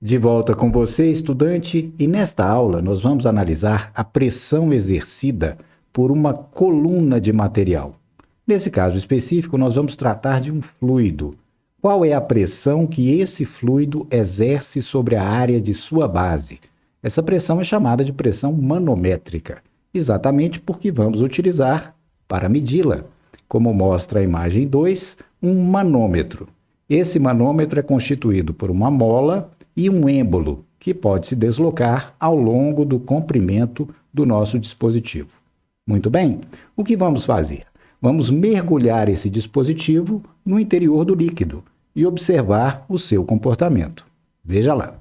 De volta com você, estudante, e nesta aula nós vamos analisar a pressão exercida por uma coluna de material. Nesse caso específico, nós vamos tratar de um fluido. Qual é a pressão que esse fluido exerce sobre a área de sua base? Essa pressão é chamada de pressão manométrica, exatamente porque vamos utilizar para medi-la. Como mostra a imagem 2, um manômetro. Esse manômetro é constituído por uma mola e um êmbolo, que pode se deslocar ao longo do comprimento do nosso dispositivo. Muito bem, o que vamos fazer? Vamos mergulhar esse dispositivo no interior do líquido e observar o seu comportamento. Veja lá.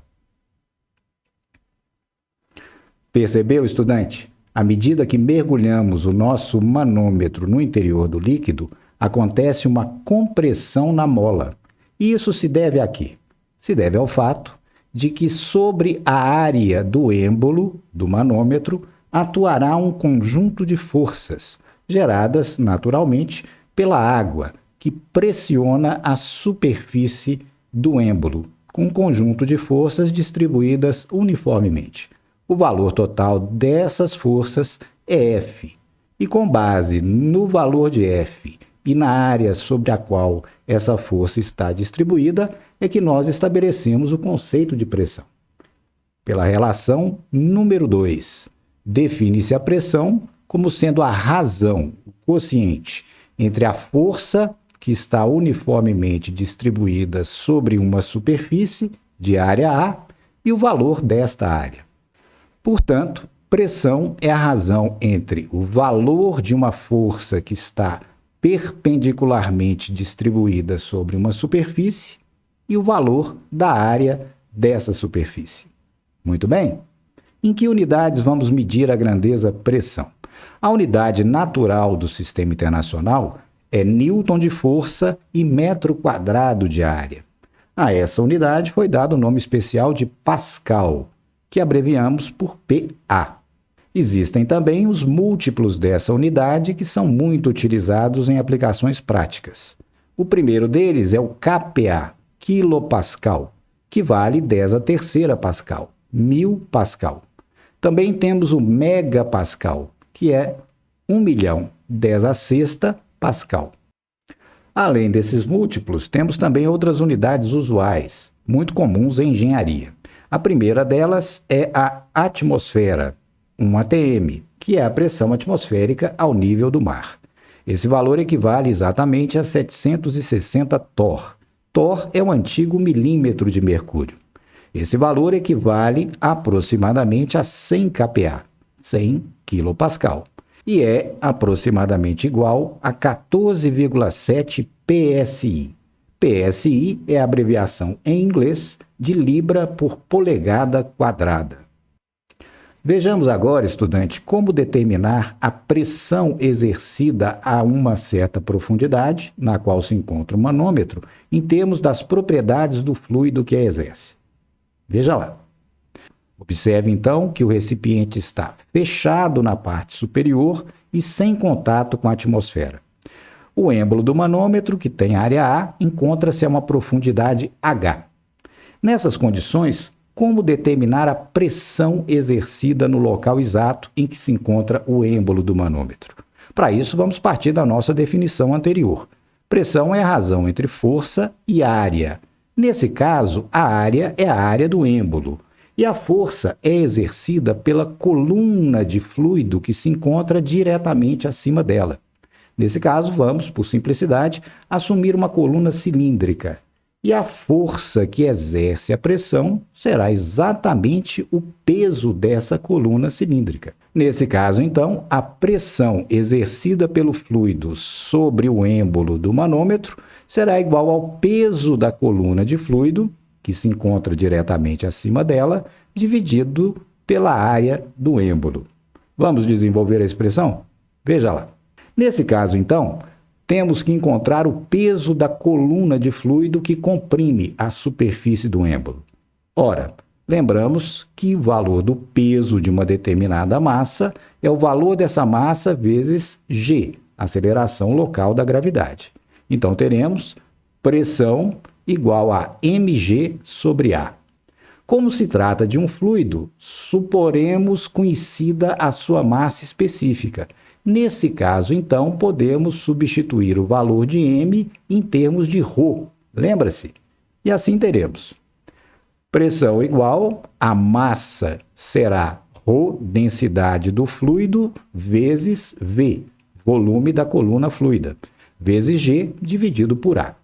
Percebeu, estudante? À medida que mergulhamos o nosso manômetro no interior do líquido, acontece uma compressão na mola. E isso se deve a quê? Se deve ao fato de que sobre a área do êmbolo do manômetro atuará um conjunto de forças, geradas naturalmente pela água, que pressiona a superfície do êmbolo, com um conjunto de forças distribuídas uniformemente. O valor total dessas forças é F, e com base no valor de F e na área sobre a qual essa força está distribuída, é que nós estabelecemos o conceito de pressão. Pela relação número 2, define-se a pressão como sendo a razão, o quociente, entre a força que está uniformemente distribuída sobre uma superfície de área A e o valor desta área. Portanto, pressão é a razão entre o valor de uma força que está perpendicularmente distribuída sobre uma superfície e o valor da área dessa superfície. Muito bem? Em que unidades vamos medir a grandeza pressão? A unidade natural do Sistema Internacional é Newton de força e metro quadrado de área. A essa unidade foi dado o nome especial de Pascal, que abreviamos por PA. Existem também os múltiplos dessa unidade que são muito utilizados em aplicações práticas. O primeiro deles é o kPa, quilopascal, que vale 10 a terceira pascal, 1000 pascal. Também temos o megapascal, que é 1 milhão, 10 a sexta pascal. Além desses múltiplos, temos também outras unidades usuais, muito comuns em engenharia. A primeira delas é a atmosfera, 1 atm, que é a pressão atmosférica ao nível do mar. Esse valor equivale exatamente a 760 torr. Torr é o antigo milímetro de mercúrio. Esse valor equivale aproximadamente a 100 kPa, 100 quilopascal, e é aproximadamente igual a 14,7 psi. PSI é a abreviação em inglês de libra por polegada quadrada. Vejamos agora, estudante, como determinar a pressão exercida a uma certa profundidade, na qual se encontra o manômetro, em termos das propriedades do fluido que a exerce. Veja lá. Observe, então, que o recipiente está fechado na parte superior e sem contato com a atmosfera. O êmbolo do manômetro, que tem área A, encontra-se a uma profundidade H. Nessas condições, como determinar a pressão exercida no local exato em que se encontra o êmbolo do manômetro? Para isso, vamos partir da nossa definição anterior. Pressão é a razão entre força e área. Nesse caso, a área é a área do êmbolo, e a força é exercida pela coluna de fluido que se encontra diretamente acima dela. Nesse caso, vamos, por simplicidade, assumir uma coluna cilíndrica. E a força que exerce a pressão será exatamente o peso dessa coluna cilíndrica. Nesse caso, então, a pressão exercida pelo fluido sobre o êmbolo do manômetro será igual ao peso da coluna de fluido, que se encontra diretamente acima dela, dividido pela área do êmbolo. Vamos desenvolver a expressão? Veja lá. Nesse caso, então, temos que encontrar o peso da coluna de fluido que comprime a superfície do êmbolo. Ora, lembramos que o valor do peso de uma determinada massa é o valor dessa massa vezes g, aceleração local da gravidade. Então, teremos pressão igual a mg sobre A. Como se trata de um fluido, suporemos conhecida a sua massa específica. Nesse caso, então, podemos substituir o valor de m em termos de ρ, lembra-se? E assim teremos. Pressão igual a massa será ρ, densidade do fluido, vezes V, volume da coluna fluida, vezes G dividido por A.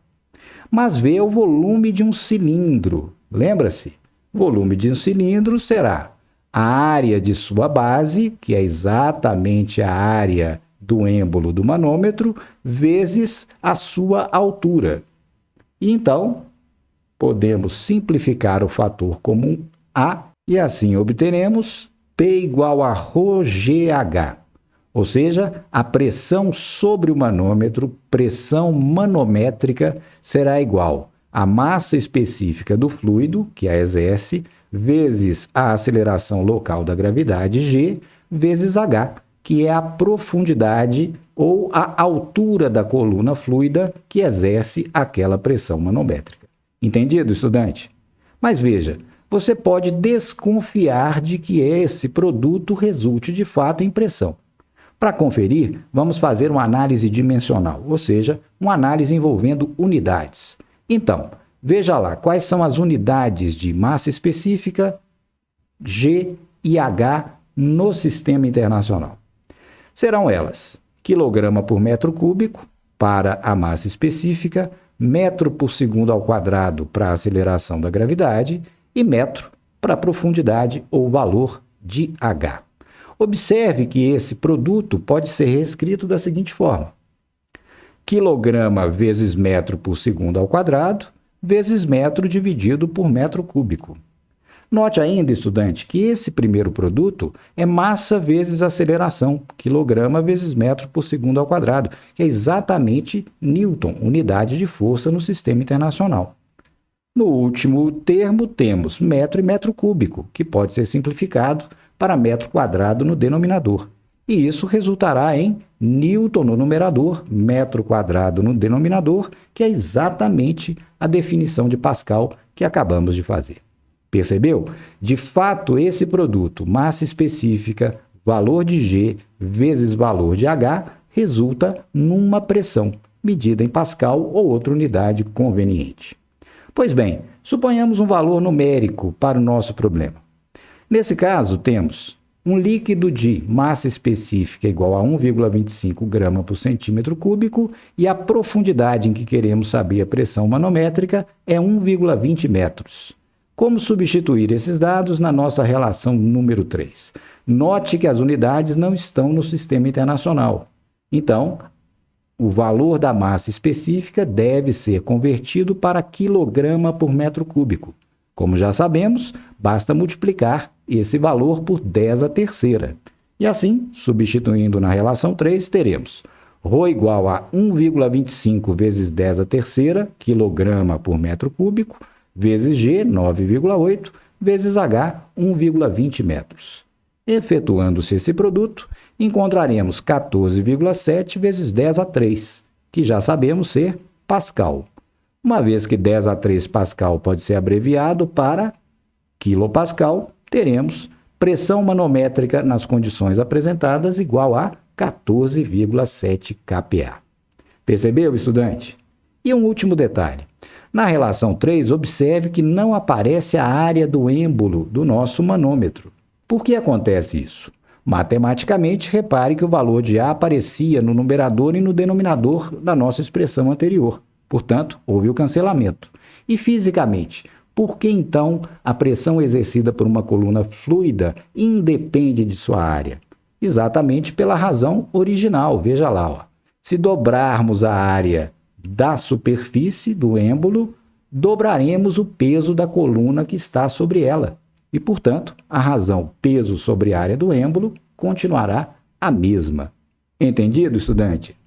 Mas V é o volume de um cilindro, lembra-se? Volume de um cilindro será a área de sua base, que é exatamente a área do êmbolo do manômetro, vezes a sua altura. E então, podemos simplificar o fator comum A e assim obteremos P igual a ρGH, ou seja, a pressão sobre o manômetro, pressão manométrica, será igual à massa específica do fluido, que a exerce, vezes a aceleração local da gravidade, G, vezes H, que é a profundidade ou a altura da coluna fluida que exerce aquela pressão manométrica. Entendido, estudante? Mas veja, você pode desconfiar de que esse produto resulte de fato em pressão. Para conferir, vamos fazer uma análise dimensional, ou seja, uma análise envolvendo unidades. Então, veja lá quais são as unidades de massa específica, G e H no sistema internacional. Serão elas quilograma por metro cúbico para a massa específica, metro por segundo ao quadrado para a aceleração da gravidade e metro para a profundidade ou valor de H. Observe que esse produto pode ser reescrito da seguinte forma: quilograma vezes metro por segundo ao quadrado, vezes metro dividido por metro cúbico. Note ainda, estudante, que esse primeiro produto é massa vezes aceleração, quilograma vezes metro por segundo ao quadrado, que é exatamente Newton, unidade de força no sistema internacional. No último termo, temos metro e metro cúbico, que pode ser simplificado para metro quadrado no denominador. E isso resultará em Newton no numerador, metro quadrado no denominador, que é exatamente a definição de Pascal que acabamos de fazer. Percebeu? De fato, esse produto, massa específica, valor de G vezes valor de H, resulta numa pressão, medida em Pascal ou outra unidade conveniente. Pois bem, suponhamos um valor numérico para o nosso problema. Nesse caso, temos um líquido de massa específica igual a 1,25 grama por centímetro cúbico e a profundidade em que queremos saber a pressão manométrica é 1,20 metros. Como substituir esses dados na nossa relação número 3? Note que as unidades não estão no sistema internacional. Então, o valor da massa específica deve ser convertido para quilograma por metro cúbico. Como já sabemos, basta multiplicar esse valor por 10 à terceira. E assim, substituindo na relação 3, teremos ρ igual a 1,25 vezes 10 à terceira, quilograma por metro cúbico, vezes G, 9,8, vezes H, 1,20 metros. Efetuando-se esse produto, encontraremos 14,7 vezes 10 a 3, que já sabemos ser Pascal. Uma vez que 10 a 3 Pascal pode ser abreviado para quilopascal, teremos pressão manométrica nas condições apresentadas igual a 14,7 kPa. Percebeu, estudante? E um último detalhe. Na relação 3, observe que não aparece a área do êmbolo do nosso manômetro. Por que acontece isso? Matematicamente, repare que o valor de A aparecia no numerador e no denominador da nossa expressão anterior. Portanto, houve o cancelamento. E fisicamente, por que então a pressão exercida por uma coluna fluida independe de sua área? Exatamente pela razão original. Veja lá, ó. Se dobrarmos a área da superfície do êmbolo, dobraremos o peso da coluna que está sobre ela. E, portanto, a razão peso sobre área do êmbolo continuará a mesma. Entendido, estudante?